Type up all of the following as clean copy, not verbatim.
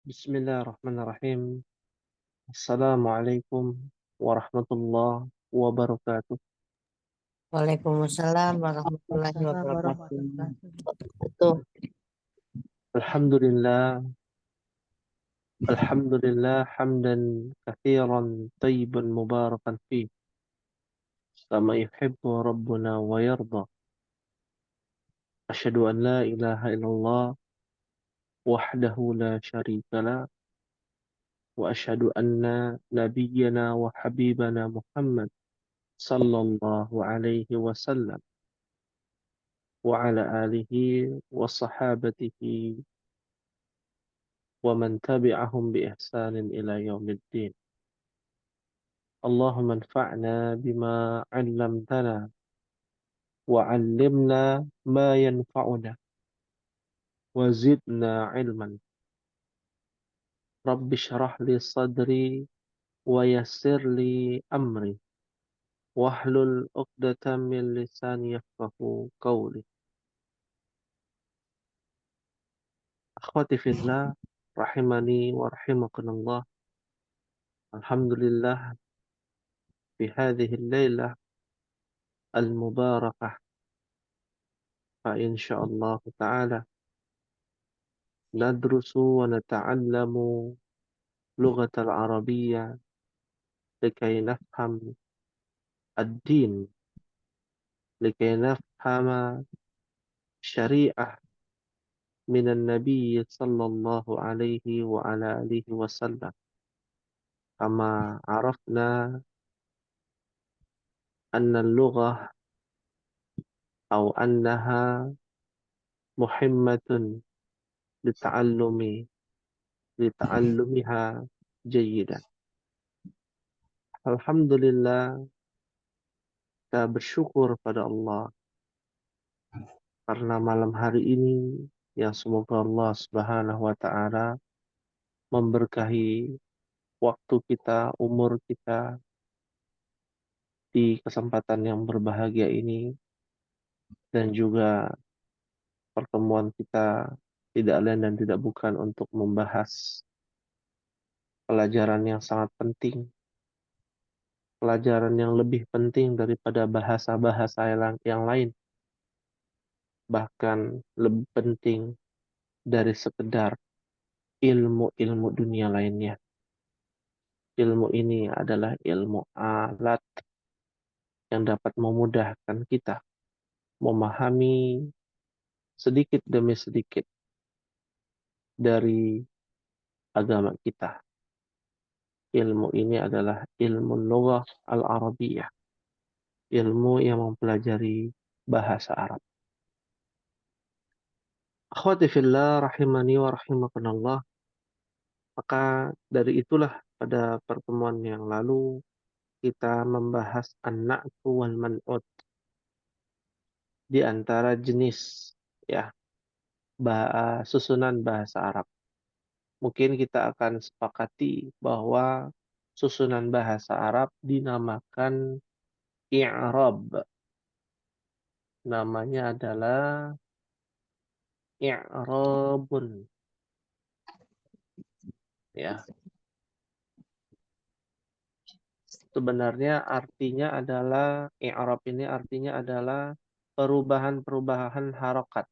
Bismillahirrahmanirrahim. Assalamualaikum warahmatullahi wabarakatuh. Waalaikumsalam warahmatullahi Waalaikumsalam wabarakatuh. warahmatullahi Alhamdulillah, alhamdulillah hamdan kathiran tayyiban mubarakan fih. Kama yuhibbu rabbuna wa yarda. Asyhadu an la ilaha illallah wahdahu la syarika la wa asyhadu anna nabiyyana wa habibana Muhammad sallallahu alaihi wasallam wa ala alihi wa sahabatihi ومن تبعهم بإحسان إلى يوم الدين. اللهم انفعنا بما علمتنا وعلمنا ما ينفعنا وزدنا علما. رب اشرح لي صدري ويسر لي أمري واحلل عقدة من لساني يفقه قولي. أخواتي في الله rahimani wa rahimakumullah. Alhamdulillah في هذه الليلة المباركة فإن شاء الله تعالى ندرس ونتعلم لغة العربية لكي نفهم الدين، لكي نفهم شريعة من النبي صلى الله عليه وعلى آله وسلم. كما عرفنا أن اللغة أو أنها مهمة لتعلمها جيدا. Alhamdulillah, kita bersyukur pada Allah karena malam hari ini yang semoga Allah Subhanahu wa taala memberkahi waktu kita, umur kita di kesempatan yang berbahagia ini, dan juga pertemuan kita tidak lain dan tidak bukan untuk membahas pelajaran yang sangat penting, pelajaran yang lebih penting daripada bahasa-bahasa yang lain, bahkan lebih penting dari sekedar ilmu-ilmu dunia lainnya. Ilmu ini adalah ilmu alat yang dapat memudahkan kita memahami sedikit demi sedikit dari agama kita. Ilmu ini adalah ilmu lughah al-Arabiyah, ilmu yang mempelajari bahasa Arab. Akhwati fillah rahimani wa rahimakumullah. Maka dari itulah pada pertemuan yang lalu kita membahas an-na'tu wal man'ut, di antara jenis ya susunan bahasa Arab. Mungkin kita akan sepakati bahwa susunan bahasa Arab dinamakan i'rab. Namanya adalah i'rabun. Ya. Sebenarnya artinya adalah i'rab ini artinya adalah perubahan-perubahan harokat.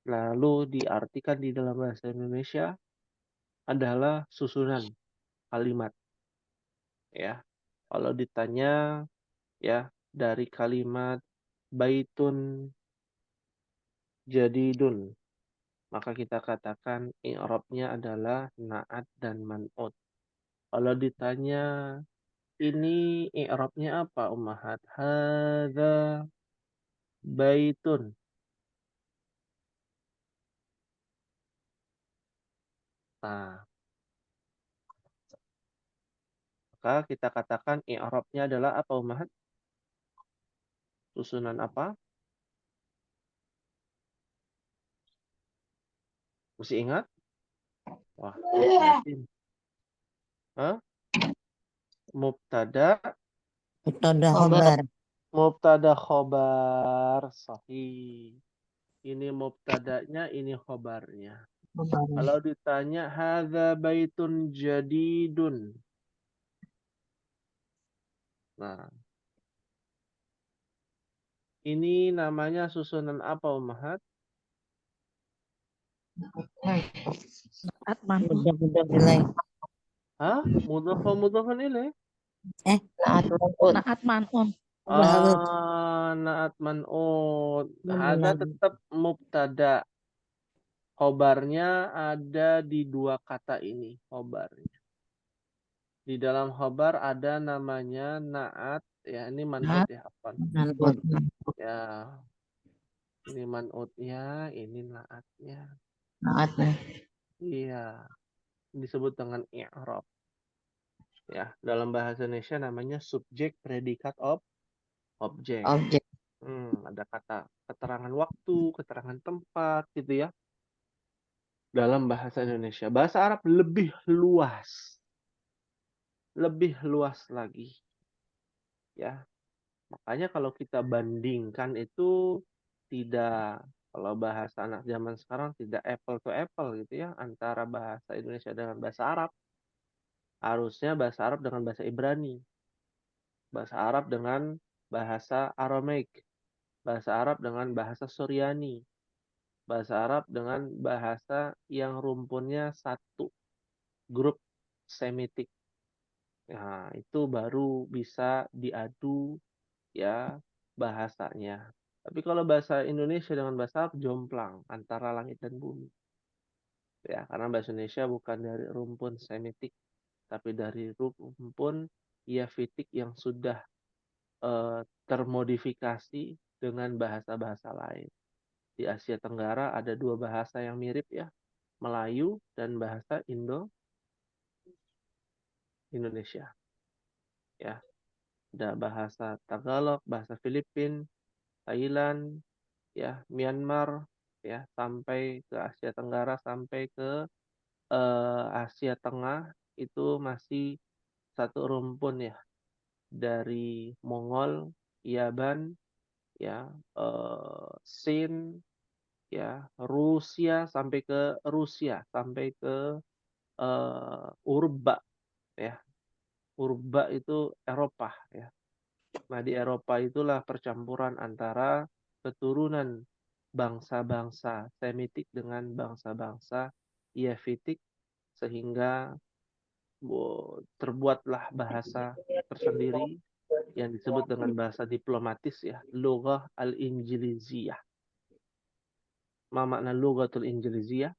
Lalu diartikan di dalam bahasa Indonesia adalah susunan kalimat. Ya. Kalau ditanya ya dari kalimat baitun jadidun, maka kita katakan i'rabnya adalah na'at dan man'ut. Kalau ditanya ini i'rabnya apa ummahat? Hadza baitun. Nah, maka kita katakan i'rabnya adalah apa ummahat? Susunan apa? Masih ingat? Wah, yakin. Hah? Mubtada Mubtada khobar. Mubtada khobar. Sahih. Ini mubtadanya, ini khobarnya. Kalau ditanya hadza baitun jadidun. Nah, ini namanya susunan apa Ummahat? Atman. Mudah ilaih. Hah? Mudhafun ilaih? Naat man'un. Baharut. Naat man'ut. Hadza Mudah. tetap mubtada. Khobarnya ada di dua kata ini, khobarnya. Di dalam khobar ada namanya naat, ya ini man'ut ya, apa? Man'ut. Ya, ini man'utnya, ini naatnya. Iya, disebut dengan i'rab. Ya, dalam bahasa Indonesia namanya subjek, predikat, objek. Objek. Ada kata keterangan waktu, keterangan tempat gitu ya. Dalam bahasa Indonesia, bahasa Arab lebih luas. Lebih luas lagi. Ya. Makanya kalau kita bandingkan itu tidak, kalau bahasa anak zaman sekarang tidak apple to apple gitu ya antara bahasa Indonesia dengan bahasa Arab. Harusnya bahasa Arab dengan bahasa Ibrani, bahasa Arab dengan bahasa Aramaik, bahasa Arab dengan bahasa Suryani, bahasa Arab dengan bahasa yang rumpunnya satu, grup Semitik. Nah, itu baru bisa diadu ya bahasanya. Tapi kalau bahasa Indonesia dengan bahasa Arab jomplang antara langit dan bumi. Ya, karena bahasa Indonesia bukan dari rumpun Semitik, tapi dari rumpun Yafitik yang sudah termodifikasi dengan bahasa-bahasa lain. Di Asia Tenggara ada dua bahasa yang mirip ya, Melayu dan bahasa Indonesia. Ya, ada bahasa Tagalog, bahasa Filipin, Thailand, ya, Myanmar, ya, sampai ke Asia Tenggara, sampai ke Asia Tengah itu masih satu rumpun ya, dari Mongol, Yaban, ya, Sin, ya, Rusia sampai ke Rusia, sampai ke Urba, ya, Urba itu Eropa, ya. Nah di Eropa itulah percampuran antara keturunan bangsa-bangsa Semitik dengan bangsa-bangsa Yafitik sehingga terbuatlah bahasa tersendiri yang disebut dengan bahasa diplomatis ya, lughah al-Injiliziyah. Ma makna lughatul Injiliziyah?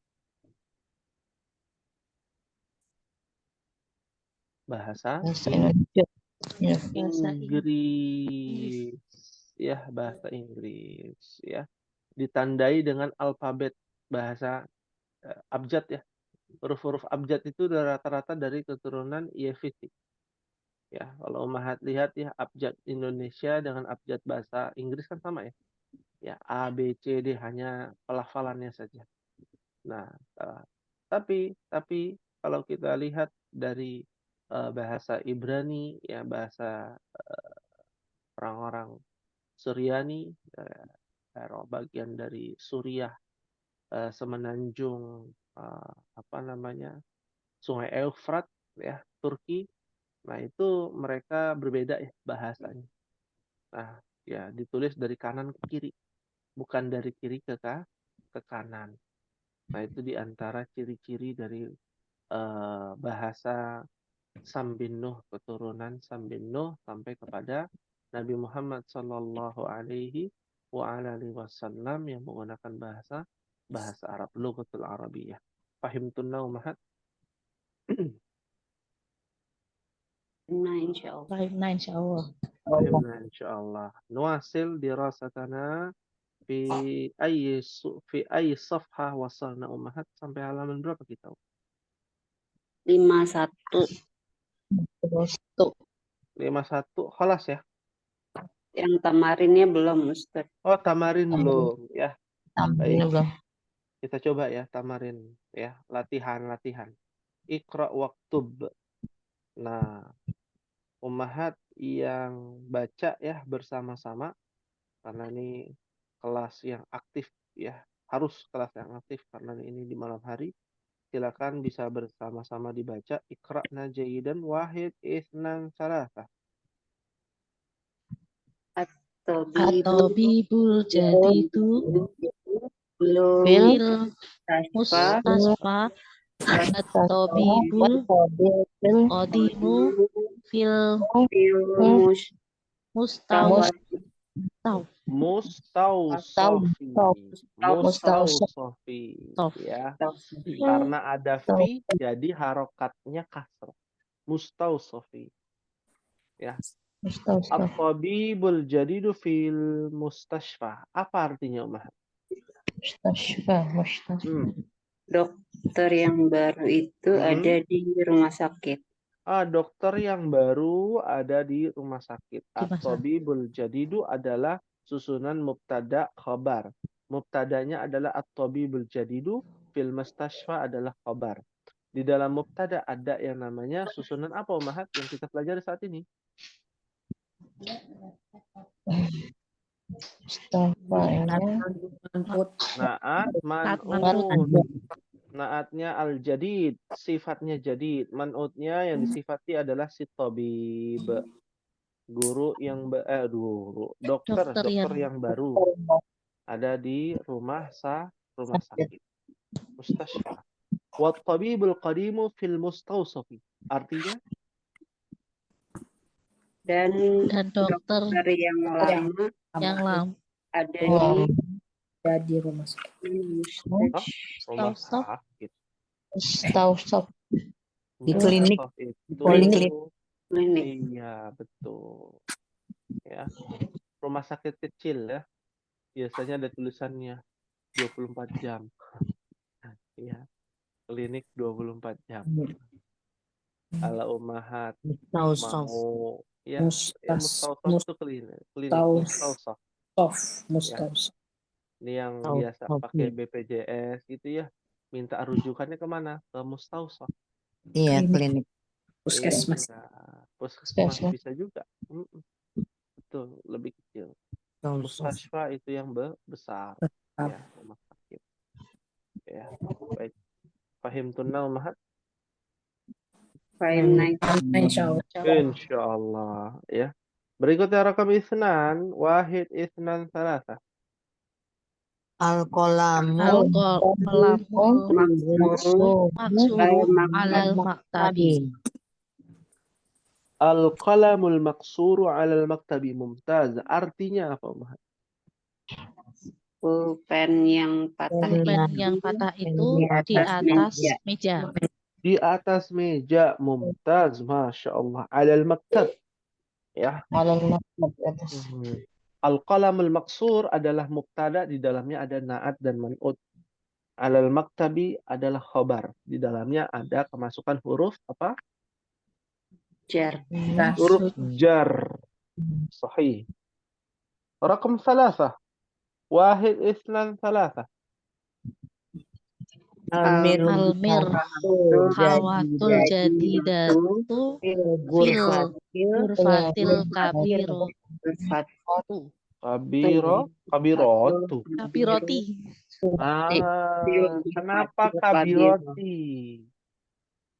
Bahasa Bahasa Indonesia. Ya. Inggris. Ya, bahasa Inggris ya. Ditandai dengan alfabet bahasa abjad ya. Huruf-huruf abjad itu rata-rata dari keturunan Yevitik. Ya, kalau Mahat lihat ya abjad Indonesia dengan abjad bahasa Inggris kan sama ya. Ya, A, B, C, D hanya pelafalannya saja. Nah, tapi kalau kita lihat dari bahasa Ibrani ya bahasa orang-orang Suryani, bagian dari Suriah, semenanjung apa namanya Sungai Eufrat ya Turki. Nah itu mereka berbeda ya bahasanya. Nah ya ditulis dari kanan ke kiri, bukan dari kiri ke kanan. Nah itu diantara ciri-ciri dari bahasa Sam bin Nuh, keturunan Sam bin Nuh sampai kepada Nabi Muhammad Sallallahu Alaihi Wasallam yang menggunakan bahasa Arab, Lughatul Arabiyah. Fahimtunna Ummahat? Nah, insya Allah. Nah, insya Allah. Fahimna insyaallah. Nuasil dirasatana fi ayyi safhah wasalna Ummahat, sampai halaman berapa kita? 51 Terus 51 khalas ya. yang tamarinnya belum, Ustaz. Oh, tamarin belum ya. Baik. belum. Kita coba ya tamarin ya, latihan-latihan. Iqra waktub. Nah, Ummahat yang baca ya bersama-sama karena ini kelas yang aktif ya. harus kelas yang aktif karena ini di malam hari. Silakan bisa bersama-sama dibaca. Iqra'na jayidan wahid isnan salasa. At-tabibul jadidu belum fil tasfa mustasfa. At-tabibul qadimu fil mustawat Mustausofi. Mustausofi. Ya. Karena ada fi, jadi harokatnya kasroh. Mustausofi. Ya. At-tabibul jadidu fil mustashfa. Apa artinya, Umar? dokter yang baru itu ada di rumah sakit. Dokter yang baru ada di rumah sakit. Di masa. At-tabibul jadidu adalah susunan mubtada khabar. Mubtadanya adalah at-tabibul jadidu, fil mustashfa adalah khabar. Di dalam mubtada ada yang namanya susunan apa, Umahat, yang kita pelajari saat ini? Naat, man'ut. Naatnya al-jadid, sifatnya jadid. Man'utnya yang disifati adalah si tabib. Guru yang dokter yang baru ada di rumah sakit. Mustashfa. Wa tabibul qadimu fil mustawsafi. Artinya? Dan dokter yang lama ada di rumah sakit. Rumah sakit. Di klinik. Klinik. Iya, betul. Ya. Rumah sakit kecil ya. Biasanya ada tulisannya 24 jam. Ya. Klinik 24 jam. Kalau Umahat mau mustausof itu klinik mustausof. Ini yang biasa pakai BPJS gitu ya. Minta rujukannya kemana? Ke mustausof. Iya, klinik. Puskesmas. Puskesmas bisa juga. Betul, lebih kecil. Mustashfa itu yang besar. Ya, rumah sakit. Ya, baik. Fahim tunna Umahat? Fahim Insyaallah. Ya. Berikutnya rakam isnan, wahid isnan salasa. Al-qalamu alal maktabi. Al-qalamul maqsuru 'alal maktabi. Mumtaz. Artinya apa, Umahat? Pulpen yang patah itu di atas meja. Di atas meja. Mumtaz. Masya Allah. 'Alal maktab. Ya. Al-qalamul maqsur adalah mubtada, di dalamnya ada na'at dan man'ut. Alal maktabi adalah khabar. Di dalamnya ada kemasukan huruf apa? jar. Huruf jar. Sahih. Rakam salasah. Wahid isnan salasah. Hawatul jadidatu fil ghurfatil kabiratu. kabiroti. Kenapa kabiroti?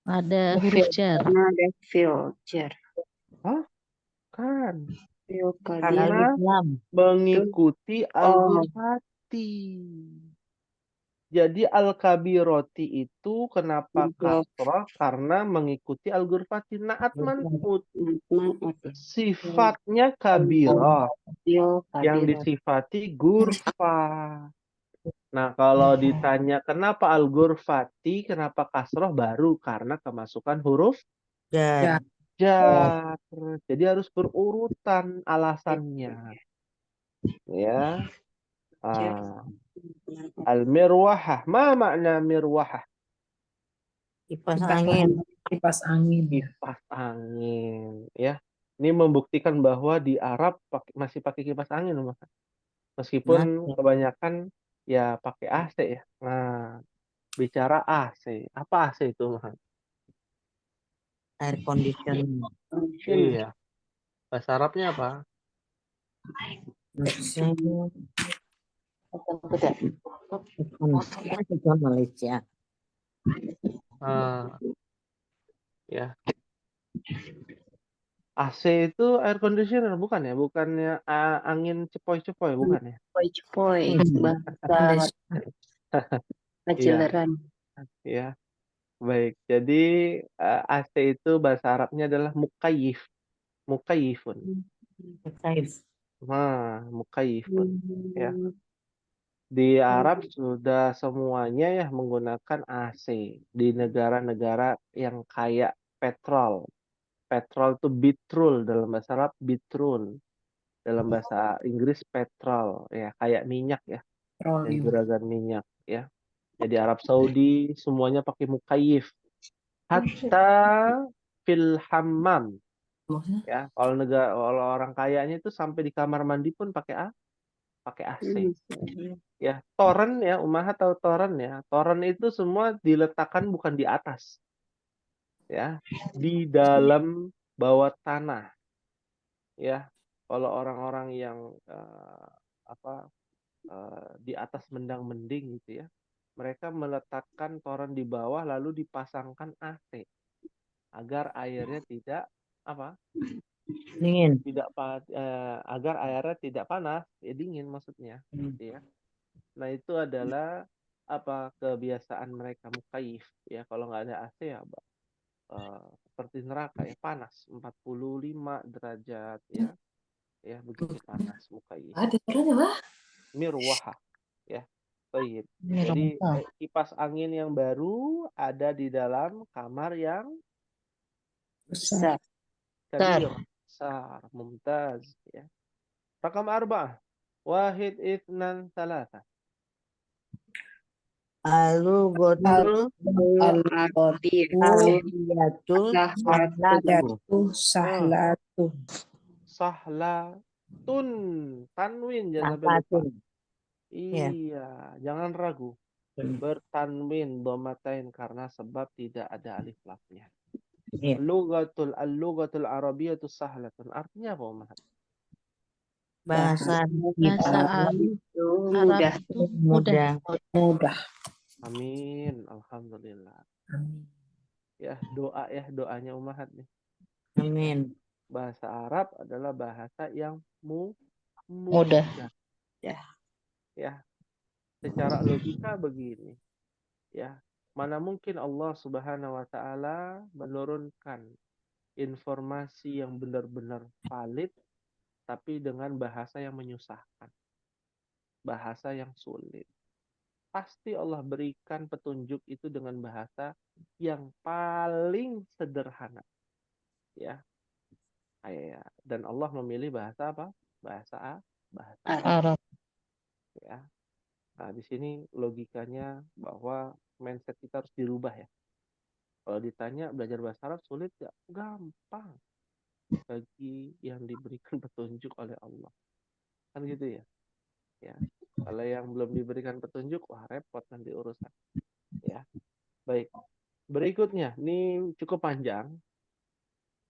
Ada huruf jar. Ada fil jar. Kan. Fil Karena mengikuti al-ghurfati. Jadi al-kabiroti itu kenapa kasrah? Karena mengikuti al-ghurfati. Na'at man'ut. Sifatnya kabirah. Yang disifati ghurfa. Nah, kalau ditanya kenapa al-ghurfati, kenapa kasrah, baru karena kemasukan huruf jar. Jadi harus berurutan alasannya. Ya. Al-mirwahah. Ma makna mirwahah? Kipas angin. Kipas angin. Ya. Ini membuktikan bahwa di Arab masih pakai kipas angin, meskipun kebanyakan ya pakai AC ya. Nah, bicara AC. Apa AC itu, Mas? Air conditioning. Iya. Bahasa Arabnya apa? Juga Malaysia. Ya. AC itu air conditioner bukan ya? Bukannya angin cepoi-cepoi bukan ya? Cepoi-cepoi, bahasa Iya, Pajeleran. ya. Baik. Jadi AC itu bahasa Arabnya adalah mukayyif. Mukayyifun. Mukayyifun. Ya. Di Arab sudah semuanya ya menggunakan AC di negara-negara yang kaya petrol. Petrol itu bitrul dalam bahasa Arab, bitrul. Dalam bahasa Inggris petrol ya, kayak minyak ya. Dan juragan minyak ya. Jadi Arab Saudi semuanya pakai mukayyif. Hatta fil hammam. Ya, kalau orang kayanya itu sampai di kamar mandi pun pakai AC. Ya, toren ya, Ummahat tahu toren ya. Toren itu semua diletakkan bukan di atas. Ya, di dalam bawah tanah. Ya, kalau orang-orang yang di atas mendang-mending gitu ya. Mereka meletakkan toren di bawah lalu dipasangkan AC agar airnya tidak Dingin. agar airnya tidak panas, ya dingin maksudnya, ya. Nah, itu adalah kebiasaan mereka mukayyif ya. Kalau nggak ada AC ya seperti neraka ya, panas 45 derajat ya. Ya, begitu panas mukayyif. Mirwaha ya. Baik. Jadi kipas angin yang baru ada di dalam kamar yang Besar. kabir, besar, mumtaz ya. Rakam 4. Wahid, itsnan, thalatha. Al-Ghadul Sahlatu. Sahlatun. Tanwin jangan sampai lupa. Iya, jangan ragu. Bertanwin domatain karena sebab tidak ada alif lafnya. Al-lughatul arabiyyatu sahlatun. Artinya apa, Ummahat? Bahasa Arab itu mudah. Amin. Alhamdulillah. Ya, doanya Ummahat nih. Amin. Bahasa Arab adalah bahasa yang Mudah. Ya. Secara logika begini. Ya, mana mungkin Allah Subhanahu wa taala menurunkan informasi yang benar-benar valid tapi dengan bahasa yang menyusahkan. Bahasa yang sulit. Pasti Allah berikan petunjuk itu dengan bahasa yang paling sederhana. Ya. Dan Allah memilih bahasa apa? Bahasa Arab. Ya. Nah, di sini logikanya bahwa mindset kita harus dirubah ya. Kalau ditanya belajar bahasa Arab sulit ya? Gampang. Bagi yang diberikan petunjuk oleh Allah. Kan gitu ya. Ya. Kalau yang belum diberikan petunjuk, wah repot nanti urusan. Ya. Baik. Berikutnya, ini cukup panjang.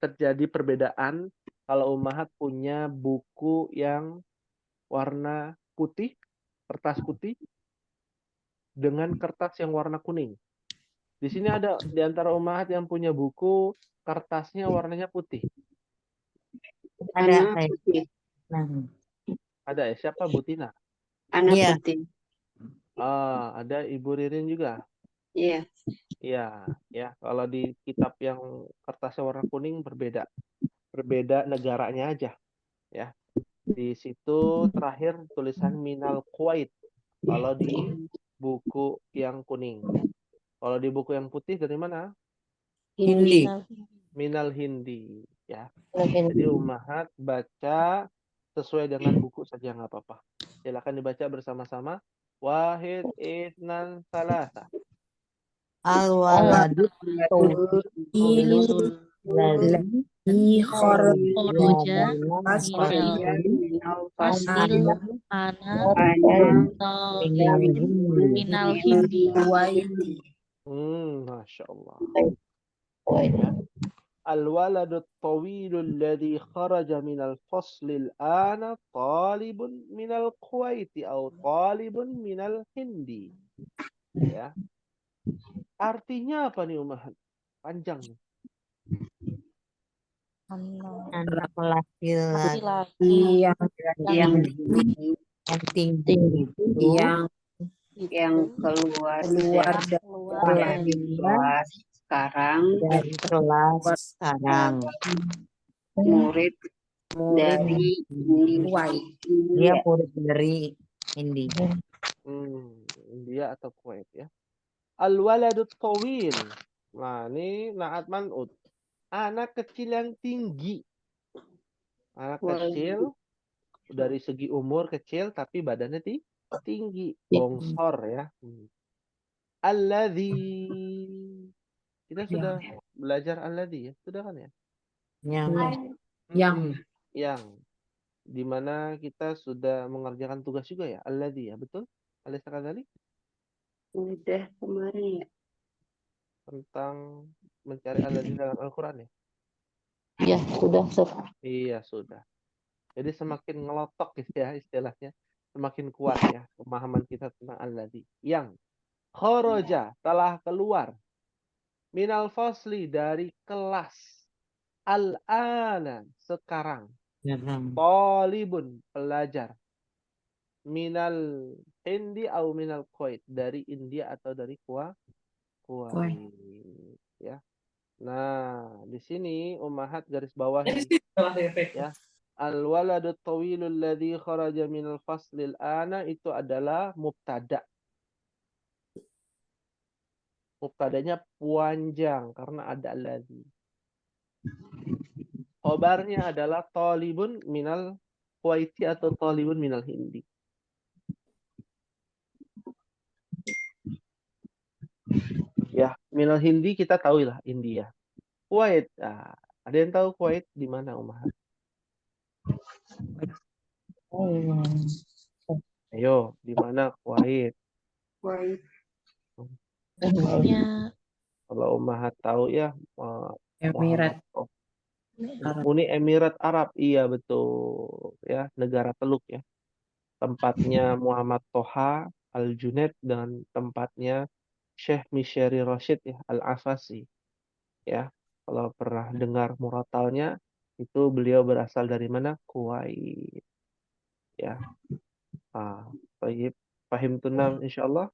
Terjadi perbedaan kalau Ummahat punya buku yang warna putih, kertas putih, dengan kertas yang warna kuning. Di sini ada di antara Ummahat yang punya buku kertasnya warnanya putih. Ada. Ada ya? Siapa? Butina? Anak putih. Ada Ibu Ririn juga? Iya. Iya, ya. Kalau di kitab yang kertasnya warna kuning berbeda negaranya aja, ya. Di situ terakhir tulisan minal Kuwait. Kalau di buku yang kuning. Kalau di buku yang putih dari mana? Hindi. Minal Hindi, ya. Jadi Ummahat baca sesuai dengan buku saja nggak apa-apa. Silakan dibaca bersama-sama. Wahid, itsnan, tsalatsa. Al-waladu minal hindi. Masya Allah. Ya. Al-waladut tawilul ladzi kharaja minal faslil ana talibun minal Kuwaiti atau talibun minal Hindi. Ya. Artinya apa nih Umahat? Panjang nih. Anak laki-laki Laki yang yang tinggi itu yang keluar keluar dari kelas sekarang dari kelas sekarang. murid dari Kuwait. Dia India. murid dari India. India atau Kuwait ya. Al-waladut tawil. Nah, ini naat man'ut. Anak kecil yang tinggi. Anak kecil dari segi umur kecil tapi badannya tinggi, bongsor ya. Alladzi. Kita sudah belajar alladzi ya, sudah kan ya? Yang dimana kita sudah mengerjakan tugas juga ya, alladzi ya, betul? Alaysa kadzalik? Udah kemarin ya. Tentang mencari alladzi dalam Al-Qur'an ya? Ya, sudah. Iya, sudah. Jadi semakin ngelotok gitu ya istilahnya, semakin kuat ya pemahaman kita tentang alladzi. Yang kharaja telah keluar minal fasli dari kelas al-ana sekarang. Talibun pelajar minal Hindi atau minal Kuwait dari India atau dari Kuwait ya. Nah, di sini Ummahat garis bawahi ya. Al-waladut tawilul ladzi kharaja minal faslil ana itu adalah mubtada. Mubtadanya panjang karena ada alladzi. Khobarnya adalah talibun minal Kuwaiti atau talibun minal Hindi. Ya, minal Hindi kita tahu lah India. Kuwait, ada yang tahu Kuwait di mana Umar? Ayo, di mana Kuwait? Kalau Umar tahu ya, Emirat. Uni Emirat Arab, iya betul ya, negara Teluk ya. Tempatnya Muhammad Toha Al-Junaid dan tempatnya Syekh Mishari Rashid ya, Al-Afasi. Ya, kalau pernah dengar muratalnya itu beliau berasal dari mana? Kuwait. Ya. Baik. Pahim tunam insyaallah.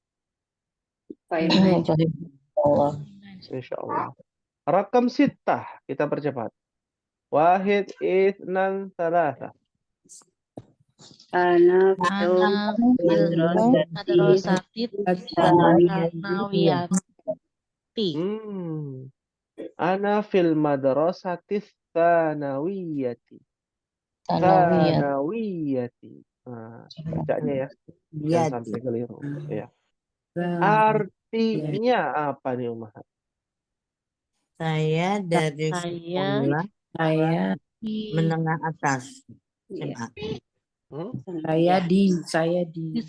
Insyaallah. Rakam sittah kita percepat. Wahid, itsnan, salasa. Anak Madrasati Tsanawiyati. Ana fil madrasatis tsanawiyati. Tsanawiyati. Tsanawiyati. Bacanya ya. Jangan sampai keliru. Ya. Artinya apa nih Umar? Saya dari sekolah menengah atas. SMA. Saya di Di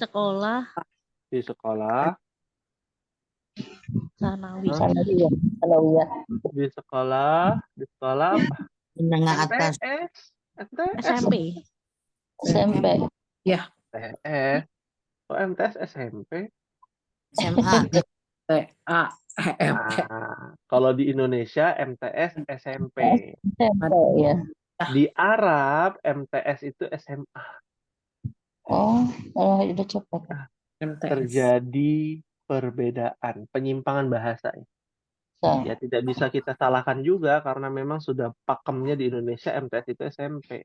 sekolah Sanawiyah. Di sekolah apa? Menengah atas. SMP. Ya. MTS. Oh, MTS SMP. SMA. Kalau di Indonesia MTS SMP. Ya. Di Arab MTS itu SMA. Udah cepat. Terjadi perbedaan, penyimpangan bahasa. Ya tidak bisa kita salahkan juga karena memang sudah pakemnya di Indonesia MTS itu SMP.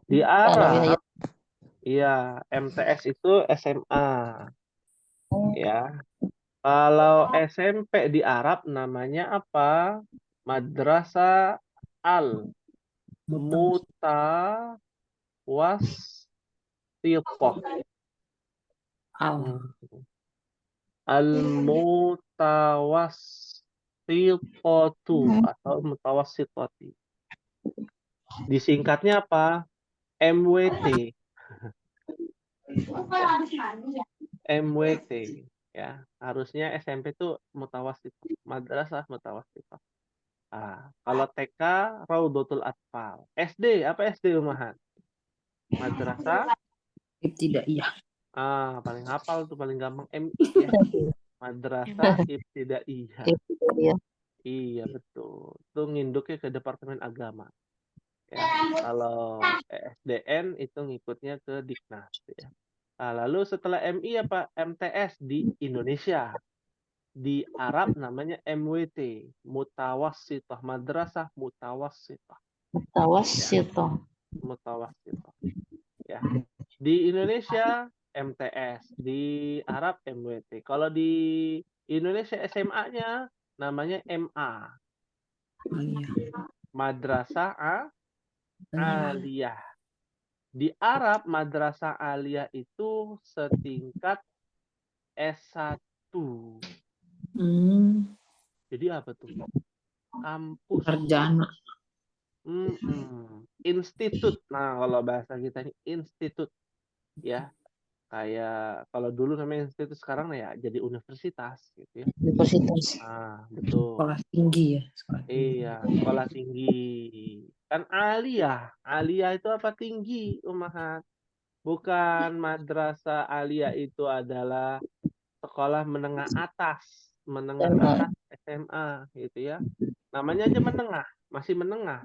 Di Arab, iya MTS itu SMA. Ya. Kalau SMP di Arab namanya apa? Madrasah Al-Mutawassithah. Al-Mutawassithatu atau Mutawassithati. Disingkatnya apa? MWT. MWT. Ya, harusnya SMP itu Mutawassithah, Madrasah Mutawassithah. Kalau TK Raudatul Atfal. SD apa SD Umahan? Madrasah Ibtidaiyah. paling hafal tuh paling gampang MI ya. Madrasah Ibtidaiyah. Iya betul. Itu nginduknya ke Departemen Agama. Ya. Kalau SDN itu ngikutnya ke Diknas ya. Lalu setelah MI apa MTS di Indonesia. Di Arab namanya MWT, Mutawassithah, Madrasah Mutawassithah. Mutawassithah. Ya. Di Indonesia MTS, di Arab MWT. Kalau di Indonesia SMA-nya namanya MA. Iya. Madrasah Aliyah. Di Arab Madrasah Aliyah itu setingkat S1. Jadi apa tuh? Kampus. Sarjana. Institut. Nah, kalau bahasa kita ini institut. Ya. Kayak kalau dulu namanya institut, sekarang ya jadi universitas gitu ya. Universitas. Betul. Sekolah tinggi ya. Iya, sekolah tinggi. Kan aliyah. Aliyah itu apa? Tinggi, Umahat. Bukan madrasah aliyah itu adalah sekolah menengah atas. Menengah atas SMA gitu ya. Namanya aja menengah, masih menengah.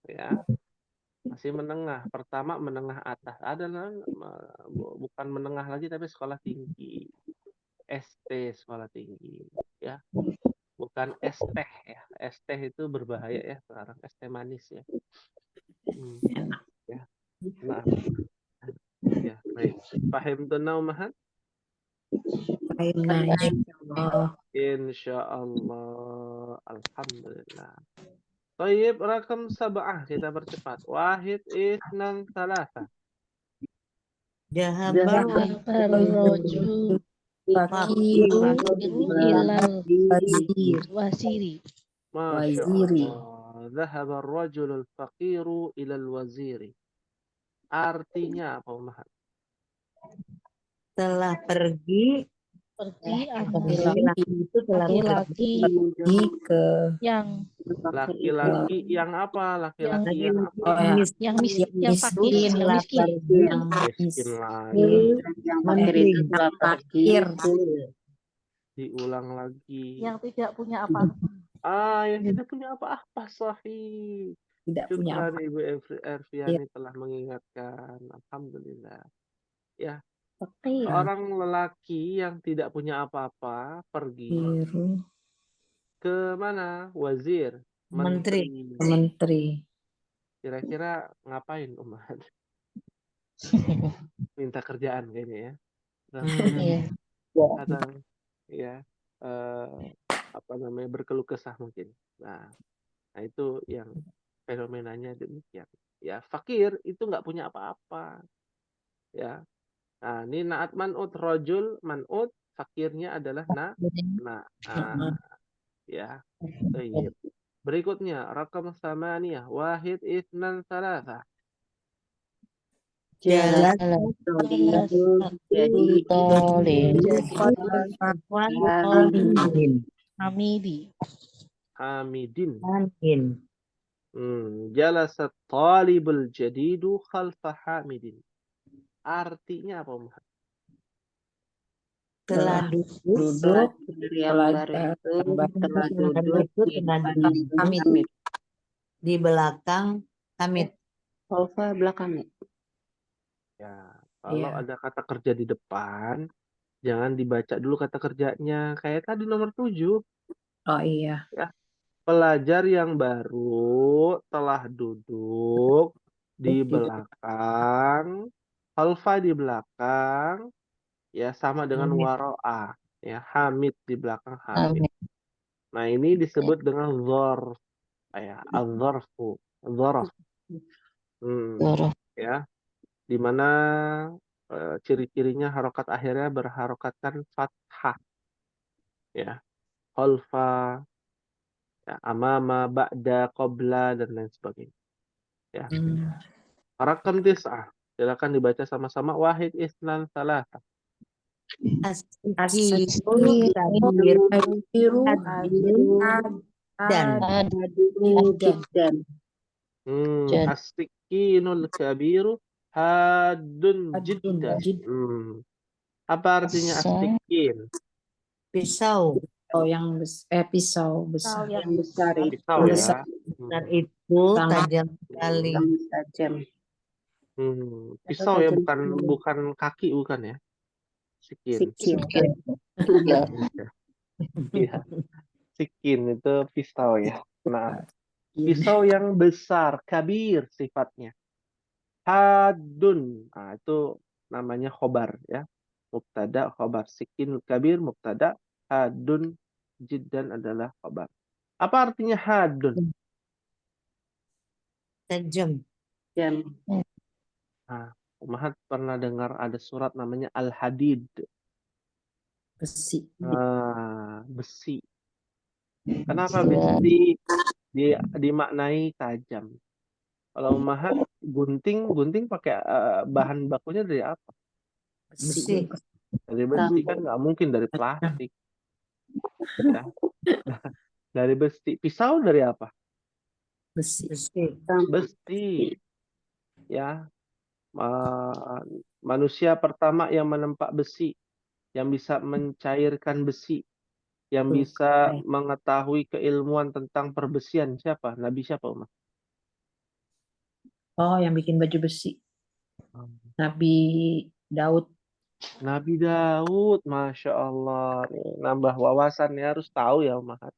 Ya. Masih menengah. Pertama menengah atas. Ada bukan menengah lagi tapi sekolah tinggi. ST sekolah tinggi, ya. Bukan ST ya. ST itu berbahaya ya sekarang, ST manis ya. Ya. Nah. Ya, baik. Paham tuh Umahat? Insyaallah. Alhamdulillah. Tayyib, rakam sab'ah kita percepat. Wahid, isnan, salasa. Jahabar Rajul fakiru ilal wasiri. Masya Allah. Dhahaba ar-rajulul faqiru ilal waziri. Artinya apa, Umahat? telah pergi Laki-laki itu telah laki-laki ke yang Laki-laki yang apa? Laki-laki yang apa? yang fakir, yang miskin. Miskin lagi. Yang fakir itu telah pergi Diulang lagi. Yang tidak punya apa. Yang tidak punya apa-apa, sahih. tidak punya Syukran Ibu Erviani telah mengingatkan. Alhamdulillah. Ya. Seorang lelaki yang tidak punya apa-apa pergi ke mana? Wazir, menteri. Kira-kira ngapain, Umat? Minta kerjaan kayaknya ya. Atau ya apa namanya, berkeluh kesah mungkin. Nah itu yang fenomenanya demikian. Ya, fakir itu nggak punya apa-apa. Ya. Nah, ini naat man'ut, rojul man'ut, fakirnya adalah ya. Baik. Berikutnya rakam samaniyah, wahid isnan salasa. jalan Hamidin. Jalasa talibul jadidu khalfa Hamidin. Artinya apa, Umat? telah duduk yang baru itu telah duduk di belakang Hamid. Khalfa belakangnya. Ya, kalau ada kata kerja di depan, jangan dibaca dulu kata kerjanya. Kayak tadi nomor 7. Oh iya. Ya. Pelajar yang baru telah duduk di belakang, khalfa di belakang, ya sama dengan waro'a, ya Hamid di belakang Hamid. Nah ini disebut dengan dzarf, ya adzarfu, dzarf. Ya, dimana ciri-cirinya harokat akhirnya berharokatkan fathah, ya khalfa, ya amama, ba'da, qabla dan lain sebagainya. Ya. Rakam 9. Silakan dibaca sama-sama. Wahid isnan salasa. Dan Hadun jiddan. Jad. As-sikinul kabiru hadun jiddan. Apa artinya as-sikin? pisau. Oh, yang pisau besar. Tahu yang Yang besar itu. Pisau Besar. ya. Besar itu Sangat. tajam sekali. Sangat tajam. Pisau ya, tajam bukan kaki, bukan ya? Sikin. Sikin. Iya. Sikin itu pisau ya. Nah, pisau yang besar, kabir sifatnya. Hadun. Nah, itu namanya khobar ya. Mubtada, khobar. Sikin kabir, mubtada. Hadun jiddan adalah khobar. Apa artinya hadun? Tajam. Jam. Nah, Umahat pernah dengar ada surat namanya Al-Hadid. Besi. Besi. Kenapa besi dimaknai tajam? Kalau Umahat gunting pakai bahan bakunya dari apa? Besi. Dari besi kan nggak mungkin dari plastik. Ya. Dari besi. Pisau dari apa? Besi. Besi. Ya. Manusia pertama yang menempa besi, yang bisa mencairkan besi, yang bisa mengetahui keilmuan tentang perbesian, siapa? Nabi siapa, Umar? Oh, yang bikin baju besi. Nabi Daud. Nabi Daud, Masya Allah. Nambah wawasan ya, harus tahu ya, Umar.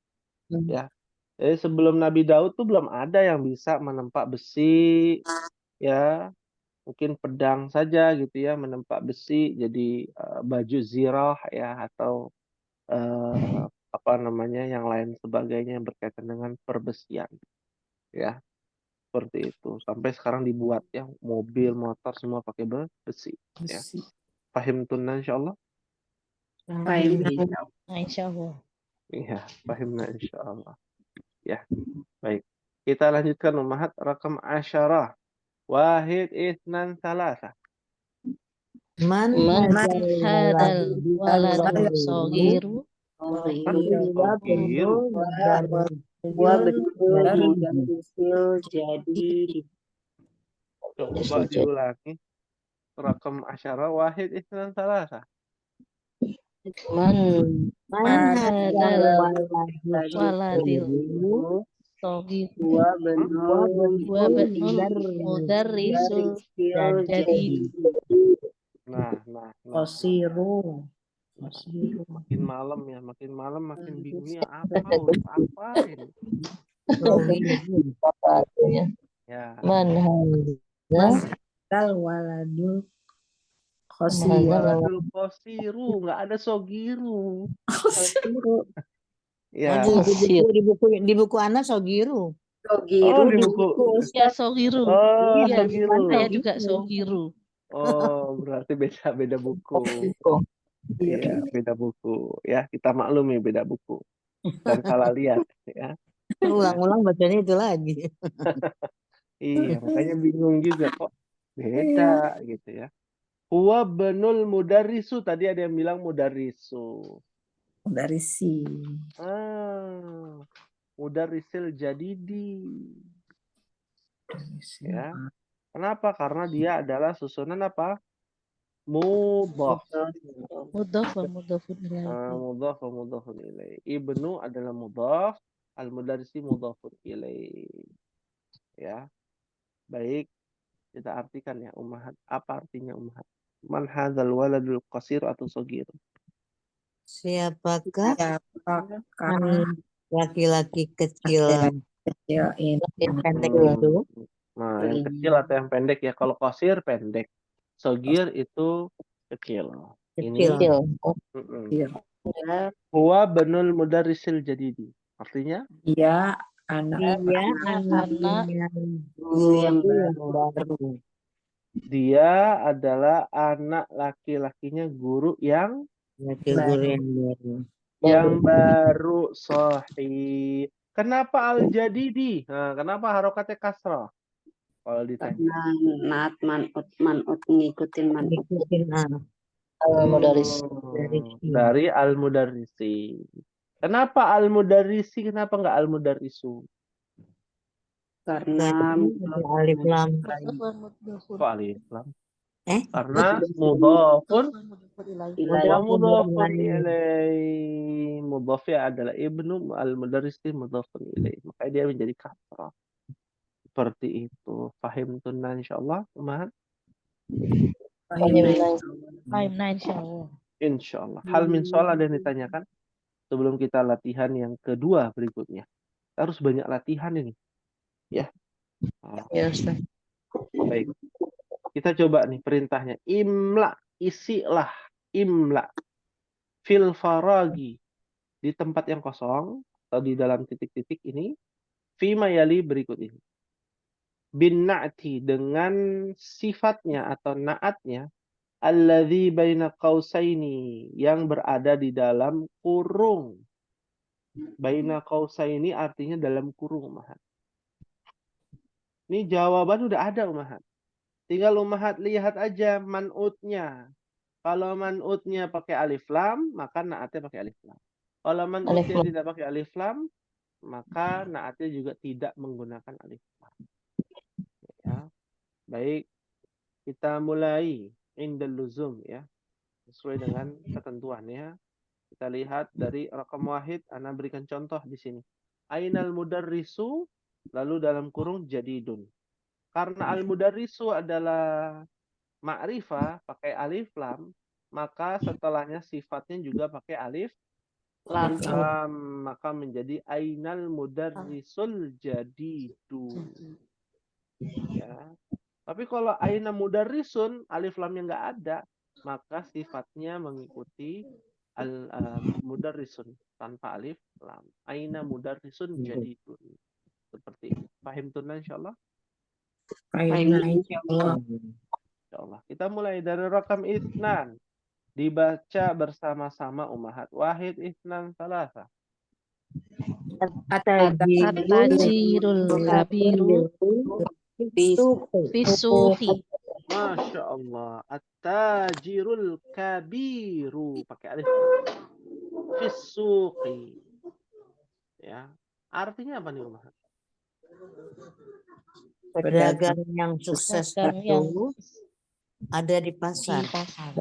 Ya. Jadi sebelum Nabi Daud tuh belum ada yang bisa menempa besi, ya. Mungkin pedang saja gitu ya, menempa besi jadi baju zirah ya, atau apa namanya yang lain sebagainya yang berkaitan dengan perbesian ya, seperti itu. Sampai sekarang dibuat ya mobil, motor semua pakai besi ya. Pahim tunna insyaallah. Pahim. Nah, insya Allah. Iya, pahimna insyaallah. Ya, baik. Kita lanjutkan Ummahat rakam asyarah. Wahid, itsnan, salasa. Man Hadal waladu sogiru. Sogiru. Wa betul mudasil jadi Coba diulangi. Rakam asyarah wahid, itsnan, salasa. Man hadal waladil sogiru. Wa mudarrisul jadi. Nah. Kosiru. Makin malam ya, makin malam makin bingungnya apa ini? Ya. Man Kal waladul Waladul qasiru, nggak ada sogiru. Ya. Di buku Ana Sogiru. Oh, di buku. ya sogiru. Oh, Iya, sogiru. saya juga sogiru. Oh, berarti beda buku. Iya, beda buku. Ya, kita maklumi beda buku. Dan salah lihat ya. Ulang-ulang bacanya itu lagi. Iya, makanya bingung juga kok beda gitu ya. Huwa benul mudarrisu, tadi ada yang bilang mudarrisu. dari si. Mudarrisil jadidi. Ya. Kenapa? Karena dia adalah susunan apa? Mudhaf. Mudhaf wa mudhafun ilaih. Mudhaf wa mudhafun ilaih. Ibnu adalah mudhaf, al-mudarrisi mudhafun ilaih. Ya. Baik, kita artikan ya Ummahat. Apa artinya Ummahat? Man hadzal waladul qasir atau sogir? Siapakah Siapakah laki-laki kecil kecil ini? pendek itu? Nah, yang kecil atau yang pendek ya. Kalau qasir pendek. Sogir itu kecil. Kecil. Huwa benul mudarrisil jadidi. Artinya? Dia anak Guru yang baru. Dia adalah anak laki-lakinya guru yang baru. Sahih. Kenapa al-jadidi? Nah, kenapa harokatnya kasrah? Kalau ditanya. naat manut ngikutin manut. Al-mudarris. Dari al-mudarrisi. Kenapa al-mudarrisi, kenapa nggak al-mudarrisu? Karena Ada alif lam. Mudhafun mudhafun. Kok alif lam? Eh? Karena mudhafun Mudhafun ilaih. wa ilaih. mudhafun ilaih. Mudhafnya adalah ibnu, al-mudarrisi mudhafun ilaih. Makanya dia menjadi kasrah. Seperti itu. Fahim tunna insyaallah, Umar. Fahim insyaallah. Insyaallah. Hal min soal ada yang ditanyakan? Sebelum kita latihan yang kedua berikutnya. Kita harus banyak latihan ini. Ya. Oh, Ya, Ustaz. baik. Kita coba nih perintahnya. Imla, isilah. Imla. Fil faragi. Di tempat yang kosong. Atau di dalam titik-titik ini. Fima yali berikut ini. Bin na'ti. Dengan sifatnya atau naatnya. Alladzi baina qausaini. Yang berada di dalam kurung. Baina qausaini artinya dalam kurung, Umahat. Ini jawaban udah ada, Umahat. Tinggal Umahat lihat aja man'utnya. Kalau man'utnya pakai alif lam, maka naatnya pakai alif lam. Kalau man'utnya tidak pakai alif lam, maka naatnya juga tidak menggunakan alif lam. Ya. Baik, kita mulai indal luzum ya. Sesuai dengan ketentuannya. Kita lihat dari rakam wahid, ana berikan contoh di sini. Ainal mudarrisu, lalu dalam kurung jadidun. Karena al-mudarrisu adalah ma'rifah pakai alif lam, maka setelahnya sifatnya juga pakai alif Lam. lam, maka menjadi ainal mudarrisul jadidun. Ya. Tapi kalau aina mudarrisun alif lamnya nggak ada, maka sifatnya mengikuti al mudarrisun tanpa alif lam. Aina mudarrisun jadidun. Seperti itu. Paham tunan insyaallah? Insyaallah. Insyaallah. Kita mulai dari rakam isnan. Dibaca bersama-sama umahat. Wahid isnan salasa. At-tajirul kabiru fisuqi. Masya Allah. At-tajirul kabiru. Pakai alif. Fisuqi. Ya. Artinya apa nih umahat? Pedagang yang sukses Pedagang yang itu ada di di pasar. pasar.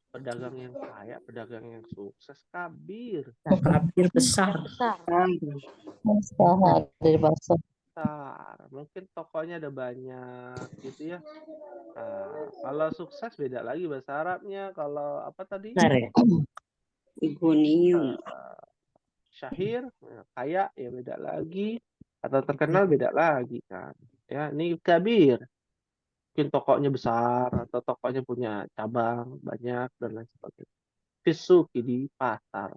Pedagang yang kaya, pedagang yang sukses, kabir. Kabir besar. Dari pasar. Besar. Mungkin tokonya ada banyak gitu ya. Nah, kalau sukses beda lagi bahasa Arabnya. Kalau apa tadi? Besar ya? Igunium. Syahir, kaya ya beda lagi. Atau terkenal beda lagi kan. Ya, ini kabir. Mungkin tokonya besar atau tokonya punya cabang banyak dan lain sebagainya. Fisuki di pasar.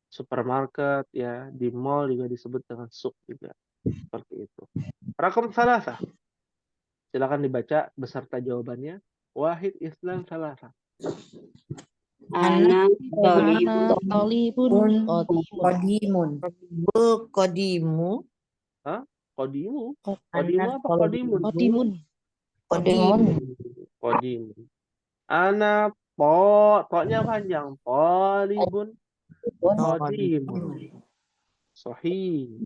Supermarket ya, di mall juga disebut dengan suk juga. Seperti itu. Rakam salasa. Silakan dibaca beserta jawabannya. Wahid islam salasa. Ana Ana talibun qadimun. Qadimun. Kodimu. Hah? Kodimu? Kodimu apa kodimun? Qadimun. Kodimun. Ana nya panjang. Talibun. Kodimun. Sahih.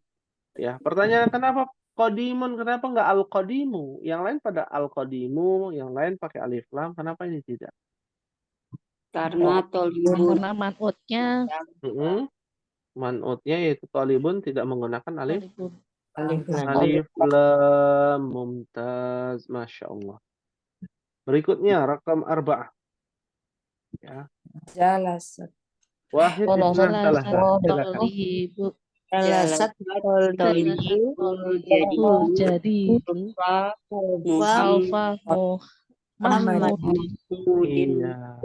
Ya, pertanyaan kenapa Qadimun, kenapa nggak al-qadimu? Yang lain pada al-qadimu, yang lain pakai alif lam, kenapa ini tidak? karena tolibun Karena man'utnya Man'utnya yaitu talibun tidak menggunakan alif talibun. alif lam. Mumtaz, Masya Allah. Berikutnya rakam arba'ah. Ya. Jalasat. Wahid isnan salah. Silakan. Tolibu. Salasat jadi Jadi Muhammad Alfa Mahmud. Iya.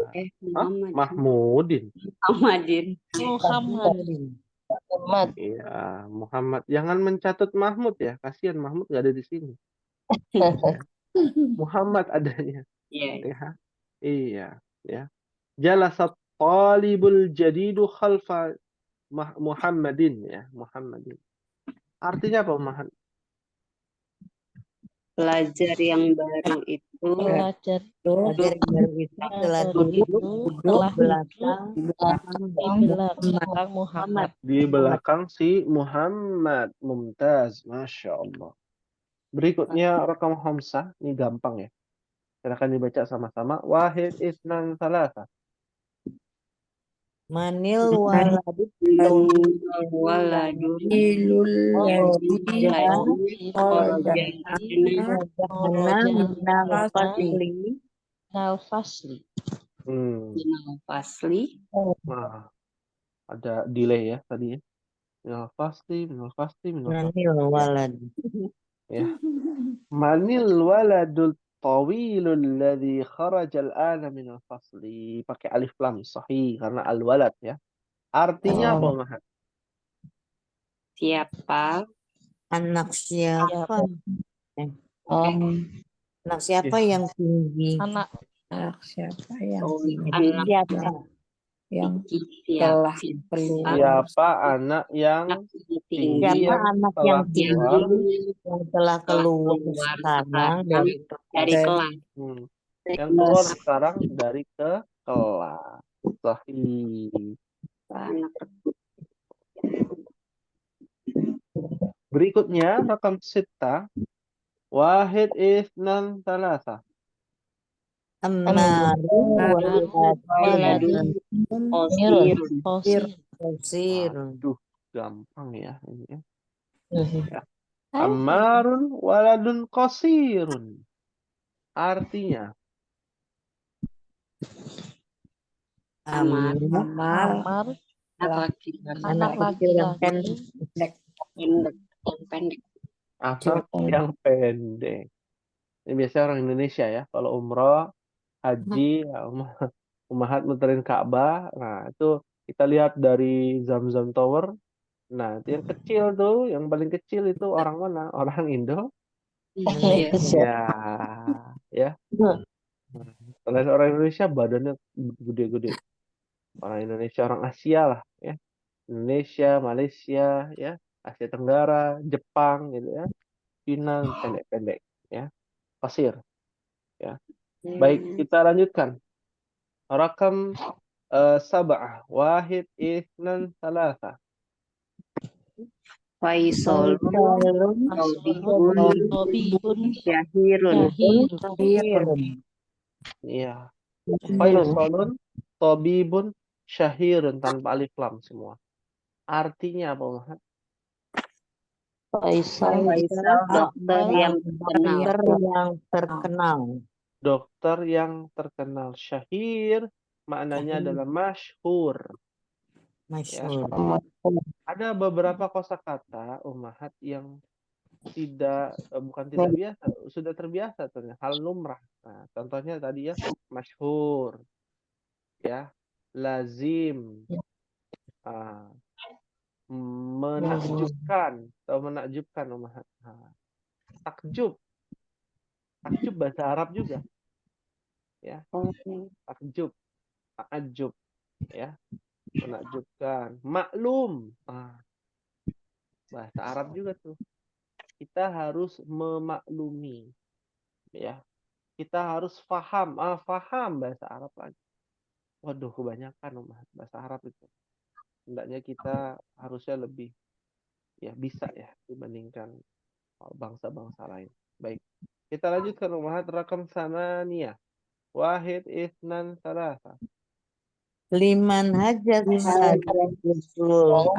Mahmudin. Muhammadin. Muhammad. Iya, Muhammad. Jangan mencatut Mahmud ya. Kasihan Mahmud nggak ada di sini. Muhammad adanya. Ya. Ya. Iya, ya. Jalasat talibul jadidu khalfa Muhammadin ya, Muhammadin. Artinya apa, Muhammad? Pelajar yang baru itu Pelajar Pelajar yang baru itu telah duduk telah belakang di belakang Muhammad. Di belakang si Muhammad. Mumtaz. Masya Allah. Berikutnya rakam hamsah. Ini gampang ya. Silakan dibaca sama-sama. Wahid, isnan, salasa. Manil waladut waladun Ilul ladzi Jahannam minal fasli Al-Fasli. fasli Nah, ada delay ya tadi ya. Minal fasli, minal fasli, minal fasli. manil walad. Ya. Manil waladul tawilul ladzi kharaja al-ana minal fasli. Pakai alif lam sahih karena al-walad ya. Artinya apa, Mahat? siapa Anak siapa? Anak siapa Ya. yang tinggi? Anak siapa yang anak Siapa? yang siapa keluar Siapa anak yang tinggi Siapa yang anak telah yang keluar? tinggi yang telah keluar sekarang dari dari kelas Yang keluar sekarang dari kelas. Sahih. anak Berikutnya rakam sita. Wahid, isnan, salasa. Ammaru waladun Qasir. Qasir. Aduh, gampang ya ini ya. Ammarun waladun qasirun. Artinya Ammar Amar anak anak kecil yang pendek apa yang pendek. Ini biasanya orang Indonesia ya. Kalau umroh, haji, ya, Ummahat muterin Ka'bah. Nah, itu kita lihat dari Zamzam Tower. Nah, itu yang kecil tuh, yang paling kecil itu orang mana? Orang Indo. Ya, ya. Selain orang Indonesia, badannya gede-gede. Orang Indonesia, orang Asia lah, ya. Indonesia, Malaysia, ya, Asia Tenggara, Jepang, gitu ya. Cina pendek-pendek, ya. Pasir, ya. Baik, kita lanjutkan. Rakam sab'ah. Wahid, isnan, salasa. Faisalun Tobibun syahirun Iya. Faisalun, tabibun, syahirun tanpa alif lam semua. Artinya apa, Mahat? Faisal dokter yang terkenal. Dokter yang terkenal. Syahir maknanya adalah masyhur. Masyhur. Ada beberapa kosakata Ummahat yang bukan tidak biasa, sudah terbiasa ternyata, hal lumrah. Nah, contohnya tadi ya, masyhur, ya, lazim, menakjubkan atau menakjubkan Ummahat. Takjub bahasa Arab juga, ya, takjub, takjub, ya, menakjubkan, maklum, bahasa Arab juga tuh. Kita harus memaklumi, ya. Kita harus faham, faham bahasa Arab lagi. Waduh, kebanyakan bahasa Arab itu. Hendaknya kita harusnya lebih ya bisa ya dibandingkan bangsa-bangsa lain. Baik. Kita lanjutkan Ummahat rakam samaniyah. Wahid, isnan, salasa. Liman hajat suruh